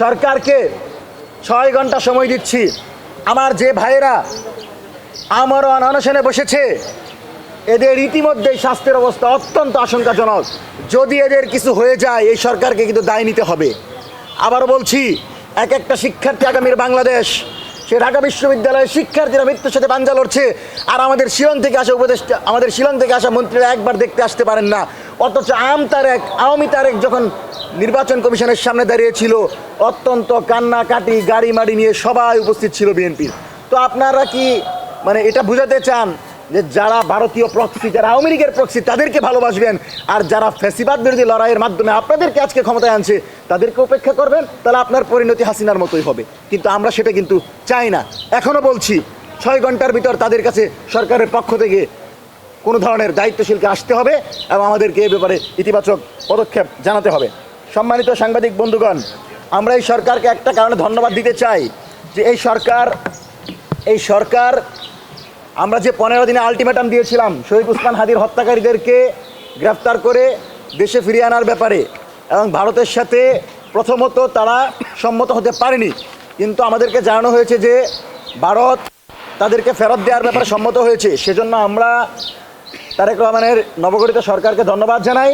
সরকারকে 6 ঘন্টা সময় দিচ্ছি। আমার যে ভাইয়েরা আমরণ অনশনে বসেছে, এদের ইতিমধ্যেই স্বাস্থ্যের অবস্থা অত্যন্ত আশঙ্কাজনক। যদি এদের কিছু হয়ে যায়, এই সরকারকে কিন্তু দায় নিতে হবে। আবারও বলছি, এক একটা শিক্ষার্থী আগামীর বাংলাদেশ। সে ঢাকা বিশ্ববিদ্যালয়ের শিক্ষার্থীরা মৃত্যুর সাথে পাঞ্জা লড়ছে, আর আমাদের শিলং থেকে আসা উপদেষ্টা, আমাদের শিলং থেকে আসা মন্ত্রীরা একবার দেখতে আসতে পারেন না। অথচ আওয়ামী তারেক যখন নির্বাচন কমিশনের সামনে দাঁড়িয়েছিল, অত্যন্ত কান্নাকাটি গাড়ি মাড়ি নিয়ে সবাই উপস্থিত ছিল বিএনপির। তো আপনারা কি এটা বুঝাতে চান যে যারা ভারতীয় প্রক্সি, যারা আওয়ামী লীগের প্রক্সি, তাদেরকে ভালোবাসবেন, আর যারা ফ্যাসিবাদ বিরোধী লড়াইয়ের মাধ্যমে আপনাদেরকে আজকে ক্ষমতায় আনছে তাদেরকে উপেক্ষা করবেন? তাহলে আপনার পরিণতি হাসিনার মতোই হবে। কিন্তু আমরা সেটা কিন্তু চাই না। এখনও বলছি, 6 ঘন্টার ভিতর তাদের কাছে সরকারের পক্ষ থেকে কোনো ধরনের দায়িত্বশীলকে আসতে হবে এবং আমাদেরকে এ ব্যাপারে ইতিবাচক পদক্ষেপ জানাতে হবে। সম্মানিত সাংবাদিক বন্ধুগণ, আমরা এই সরকারকে একটা কারণে ধন্যবাদ দিতে চাই যে এই সরকার আমরা যে 15 দিনে আলটিমেটাম দিয়েছিলাম শহীদ উসমান হাদির হত্যাকারীদেরকে গ্রেফতার করে দেশে ফিরিয়ে আনার ব্যাপারে, এবং ভারতের সাথে প্রথমত তারা সম্মত হতে পারেনি, কিন্তু আমাদেরকে জানানো হয়েছে যে ভারত তাদেরকে ফেরত দেওয়ার ব্যাপারে সম্মত হয়েছে। সেজন্য আমরা তারেক রহমানের নবগঠিত সরকারকে ধন্যবাদ জানাই।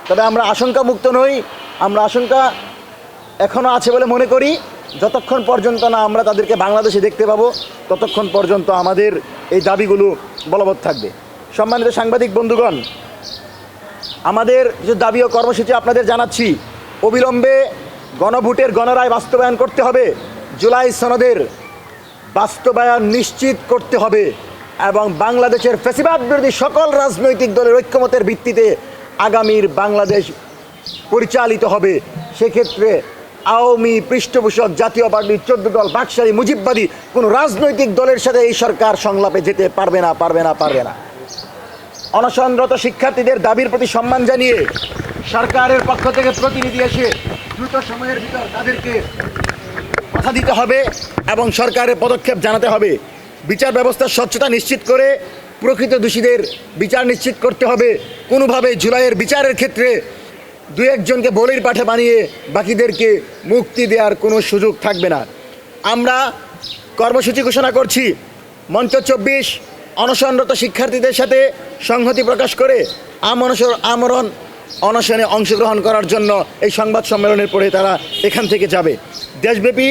তবে আমরা আশঙ্কা মুক্ত নই। আমরা আশঙ্কা এখনও আছে বলে মনে করি। যতক্ষণ পর্যন্ত না আমরা তাদেরকে বাংলাদেশে দেখতে পাবো, ততক্ষণ পর্যন্ত আমাদের এই দাবিগুলো বলবৎ থাকবে। সম্মানিত সাংবাদিক বন্ধুগণ, আমাদের যে দাবি ও কর্মসূচি আপনাদের জানাচ্ছি। অবিলম্বে গণভোটের গণরায় বাস্তবায়ন করতে হবে, জুলাই সনদের বাস্তবায়ন নিশ্চিত করতে হবে, এবং বাংলাদেশের ফ্যাসিবাদ বিরোধী সকল রাজনৈতিক দলের ঐক্যমতের ভিত্তিতে আগামীর বাংলাদেশ পরিচালিত হবে। সেক্ষেত্রে আওয়ামী পৃষ্ঠপোষক জাতীয় পার্টির 14 দল বাকশালী মুজিববাদী কোনো রাজনৈতিক দলের সাথে এই সরকার সংলাপে যেতে পারবে না। অনশনরত শিক্ষার্থীদের দাবির প্রতি সম্মান জানিয়ে সরকারের পক্ষ থেকে প্রতিনিধি এসে দ্রুত সময়ের ভিতর তাদেরকে কথা দিতে হবে এবং সরকারের পদক্ষেপ জানাতে হবে। বিচার ব্যবস্থার স্বচ্ছতা নিশ্চিত করে প্রকৃত দোষীদের বিচার নিশ্চিত করতে হবে। কোনোভাবে জুলাইয়ের বিচারের ক্ষেত্রে 2-1 জনকে বলির পাঠে বানিয়ে বাকিদেরকে মুক্তি দেওয়ার কোনো সুযোগ থাকবে না। আমরা কর্মসূচি ঘোষণা করছি, মঞ্চ 24 অনশনরত শিক্ষার্থীদের সাথে সংহতি প্রকাশ করে আমরণ অনশনে অংশগ্রহণ করার জন্য এই সংবাদ সম্মেলনের পরে তারা এখান থেকে যাবে। দেশব্যাপী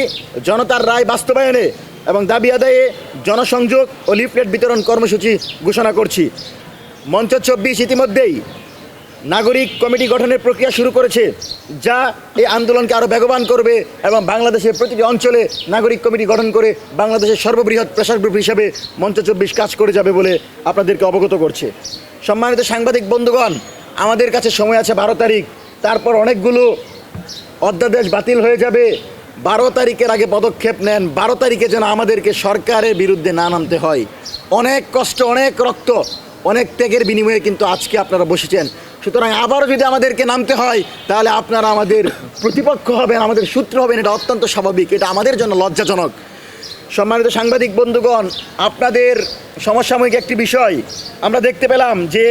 জনতার রায় বাস্তবায়নে এবং দাবি আদায়ে জনসংযোগ ও লিফলেট বিতরণ কর্মসূচি ঘোষণা করছি। মঞ্চ 24 ইতিমধ্যেই নাগরিক কমিটি গঠনের প্রক্রিয়া শুরু করেছে, যা এই আন্দোলনকে আরও বেগবান করবে এবং বাংলাদেশের প্রতিটি অঞ্চলে নাগরিক কমিটি গঠন করে বাংলাদেশের সর্ববৃহৎ প্রেসার গ্রুপ হিসেবে মঞ্চ 24 কাজ করে যাবে বলে আপনাদেরকে অবগত করছে। সম্মানিত সাংবাদিক বন্ধুগণ, আমাদের কাছে সময় আছে 12 তারিখ, তারপর অনেকগুলো অধ্যাদেশ বাতিল হয়ে যাবে। 12 তারিখের আগে পদক্ষেপ নেন। 12 তারিখে যেন আমাদেরকে সরকারের বিরুদ্ধে না নামতে হয়। অনেক কষ্ট, অনেক রক্ত, অনেক ত্যাগের বিনিময়ে কিন্তু আজকে আপনারা বসেছেন। সুতরাং আবারও যদি আমাদেরকে নামতে হয়, তাহলে আপনারা আমাদের প্রতিপক্ষ হবেন, আমাদের শত্রু হবেন। এটা অত্যন্ত স্বাভাবিক, এটা আমাদের জন্য লজ্জাজনক। সম্মানিত সাংবাদিক বন্ধুগণ, আপনাদের সমসাময়িক একটি বিষয় আমরা দেখতে পেলাম যে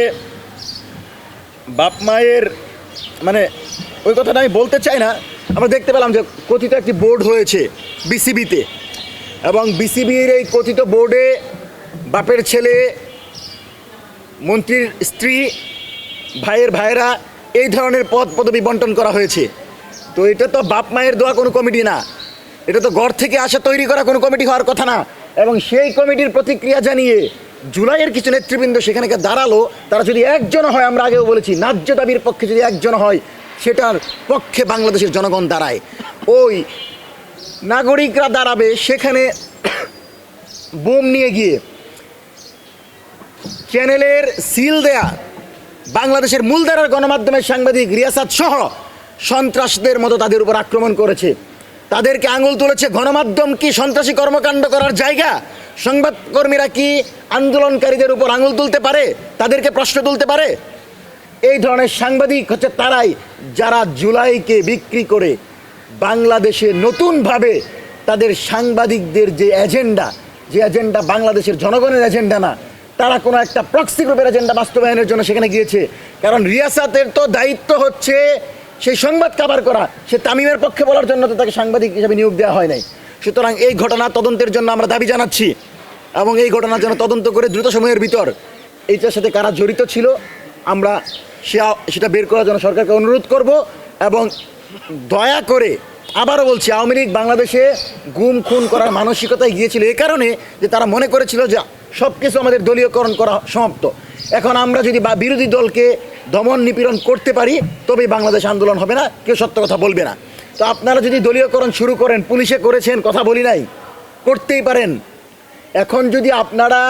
বাপ মায়ের ওই কথাটা আমি বলতে চাই না। আমরা দেখতে পেলাম যে কথিত একটি বোর্ড হয়েছে বিসিবিতে, এবং বিসিবির এই কথিত বোর্ডে বাপের ছেলে, মন্ত্রীর স্ত্রী, ভাইয়েরা এই ধরনের পদবি বন্টন করা হয়েছে। তো এটা তো বাপ মায়ের দেওয়া কোনো কমিটি না, এটা তো ঘর থেকে আসা তৈরি করা কোনো কমিটি হওয়ার কথা না। এবং সেই কমিটির প্রতিক্রিয়া জানিয়ে জুলাইয়ের কিছু নেতৃবৃন্দ সেখানে দাঁড়ালো। তারা যদি একজন হয়, আমরা আগেও বলেছি, ন্যায্য দাবির পক্ষে যদি একজন হয়, সেটার পক্ষে বাংলাদেশের জনগণ দাঁড়ায়। ওই নাগরিকরা দাঁড়াবে, সেখানে বোম নিয়ে গিয়ে চ্যানেলের সিল দেয়া বাংলাদেশের মূলধারার গণমাধ্যমের সাংবাদিক রিয়াসাত সহ সন্ত্রাসদের মতো তাদের উপর আক্রমণ করেছে, তাদেরকে আঙুল তুলেছে। গণমাধ্যম কি সন্ত্রাসী কর্মকাণ্ড করার জায়গা? সংবাদকর্মীরা কি আন্দোলনকারীদের উপর আঙুল তুলতে পারে, তাদেরকে প্রশ্ন তুলতে পারে? এই ধরনের সাংবাদিক হচ্ছে তারাই যারা জুলাইকে বিক্রি করে বাংলাদেশে নতুনভাবে তাদের সাংবাদিকদের যে এজেন্ডা বাংলাদেশের জনগণের এজেন্ডা না, তারা কোনো একটা প্রক্সি গ্রুপের এজেন্ডা বাস্তবায়নের জন্য সেখানে গিয়েছে। কারণ রিয়াসাতের তো দায়িত্ব হচ্ছে সেই সংবাদ কাভার করা, সে তামিমের পক্ষে বলার জন্য তো তাকে সাংবাদিক হিসেবে নিয়োগ দেওয়া হয় নাই। সুতরাং এই ঘটনা তদন্তের জন্য আমরা দাবি জানাচ্ছি, এবং এই ঘটনার জন্য তদন্ত করে দ্রুত সময়ের ভিতর এইটার সাথে কারা জড়িত ছিল আমরা সেটা বের করার জন্য সরকারকে অনুরোধ করব। এবং দয়া করে আবারও বলছি, আওয়ামী লীগ বাংলাদেশে গুম খুন করার মানসিকতায় গিয়েছিল এই কারণে যে তারা মনে করেছিল যে সব কিছু আমাদের দলীয়করণ করা সমাপ্ত। এখন আমরা যদি বিরোধী দলকে দমন নিপীড়ন করতে পারি তবেই বাংলাদেশ আন্দোলন হবে না, কেউ সত্য কথা বলবে না। তো আপনারা যদি দলীয়করণ শুরু করেন, পুলিশে করেছেন, কথা বলি নাই, করতেই পারেন। এখন যদি আপনারা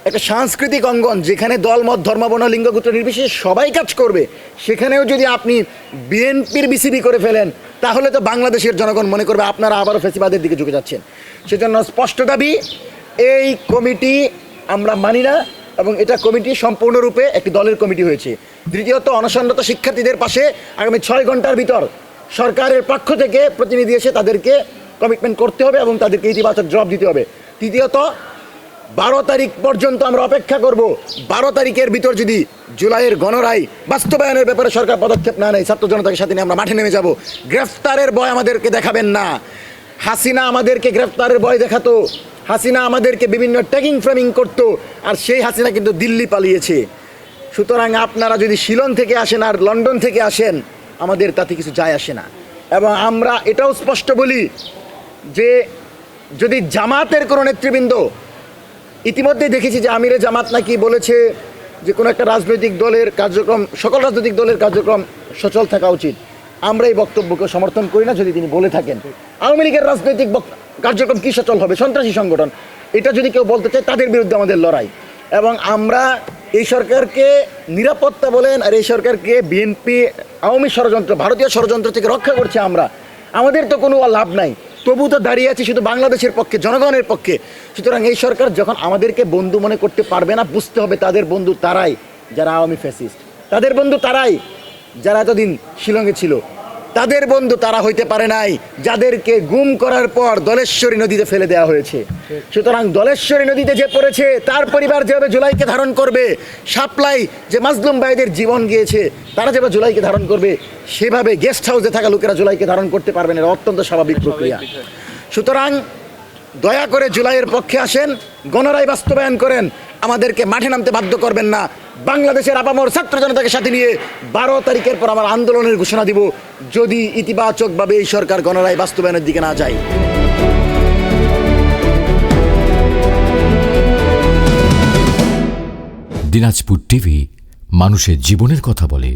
একটা সাংস্কৃতিক অঙ্গন যেখানে দলমত ধর্মবর্ণ লিঙ্গগোত্র নির্বিশেষে সবাই কাজ করবে, সেখানেও যদি আপনি বিএনপির বিসিবি করে ফেলেন, তাহলে তো বাংলাদেশের জনগণ মনে করবে আপনারা আবারও ফ্যাসিবাদের দিকে ঝুঁকে যাচ্ছেন। সেজন্য স্পষ্ট দাবি, এই কমিটি আমরা মানি না, এবং এটা কমিটি সম্পূর্ণরূপে একটি দলের কমিটি হয়েছে। দ্বিতীয়ত, অনশনরত শিক্ষার্থীদের পাশে আগামী 6 ঘন্টার ভিতর সরকারের পক্ষ থেকে প্রতিনিধি এসে তাদেরকে কমিটমেন্ট করতে হবে এবং তাদেরকে ইতিবাচক জবাব দিতে হবে। তৃতীয়ত, 12 তারিখ পর্যন্ত আমরা অপেক্ষা করব। 12 তারিখের ভিতর যদি জুলাইয়ের গণরায় বাস্তবায়নের ব্যাপারে সরকার পদক্ষেপ না নেয়, ছাত্র জনতাকে সাথে নিয়ে আমরা মাঠে নেমে যাব। গ্রেফতারের ভয় আমাদেরকে দেখাবেন না। হাসিনা আমাদেরকে গ্রেফতারের ভয় দেখাতো, হাসিনা আমাদেরকে বিভিন্ন ট্যাগিং ফ্রেমিং করতো, আর সেই হাসিনা কিন্তু দিল্লি পালিয়েছে। সুতরাং আপনারা যদি শিলং থেকে আসেন আর লন্ডন থেকে আসেন, আমাদের তাতে কিছু যায় আসে না। এবং আমরা এটাও স্পষ্ট বলি যে যদি জামাতের কোনো নেতৃবৃন্দ, ইতিমধ্যে দেখেছি যে আমিরে জামাত নাকি বলেছে যে কোনো একটা রাজনৈতিক দলের কার্যক্রম, সকল রাজনৈতিক দলের কার্যক্রম সচল থাকা উচিত। আমরা এই বক্তব্যকে সমর্থন করি না যদি তিনি বলে থাকেন। আওয়ামী লীগের রাজনৈতিক কার্যক্রম কী সচল হবে? সন্ত্রাসী সংগঠন। এটা যদি কেউ বলতে চায়, তাদের বিরুদ্ধে আমাদের লড়াই। এবং আমরা এই সরকারকে নিরাপত্তা বলেন আর এই সরকারকে বিএনপি আওয়ামী ষড়যন্ত্র, ভারতীয় ষড়যন্ত্র থেকে রক্ষা করছে আমরা। আমাদের তো কোনো লাভ নাই, তবু তো দাঁড়িয়ে আছি শুধু বাংলাদেশের পক্ষে, জনগণের পক্ষে। সুতরাং এই সরকার যখন আমাদেরকে বন্ধু মনে করতে পারবে না, বুঝতে হবে তাদের বন্ধু তারাই যারা আওয়ামী ফ্যাসিস্ট, তাদের বন্ধু তারাই যারা এতদিন শিলংয়ে ছিল, তাদের বন্ধু তারা হইতে পারে নাই যাদেরকে গুম করার পর দলেশ্বরী নদীতে ফেলে দেওয়া হয়েছে। সুতরাং দলেশ্বরী নদীতে যে পড়েছে, তার পরিবার যেভাবে জুলাইকে ধারণ করবে, সাপ্লাই যে মাজলুম ভাইদের জীবন গিয়েছে তারা যেভাবে জুলাইকে ধারণ করবে, সেভাবে গেস্ট হাউসে থাকা লোকেরা জুলাইকে ধারণ করতে পারবেন। এটা অত্যন্ত স্বাভাবিক প্রক্রিয়া। সুতরাং দয়া করে জুলাইয়ের পক্ষে আসেন, গণরায় বাস্তবায়ন করেন, আমাদেরকে মাঠে নামতে বাধ্য করবেন না। বাংলাদেশের আপামর ছাত্র জনতাকে সাথে নিয়ে 12 তারিখের পর আমার আন্দোলনের ঘোষণা দিব, যদি ইতিবাচকভাবে এই সরকার গণরায় বাস্তবায়নের দিকে না যায়। দিনাজপুর টিভি, মানুষের জীবনের কথা বলে।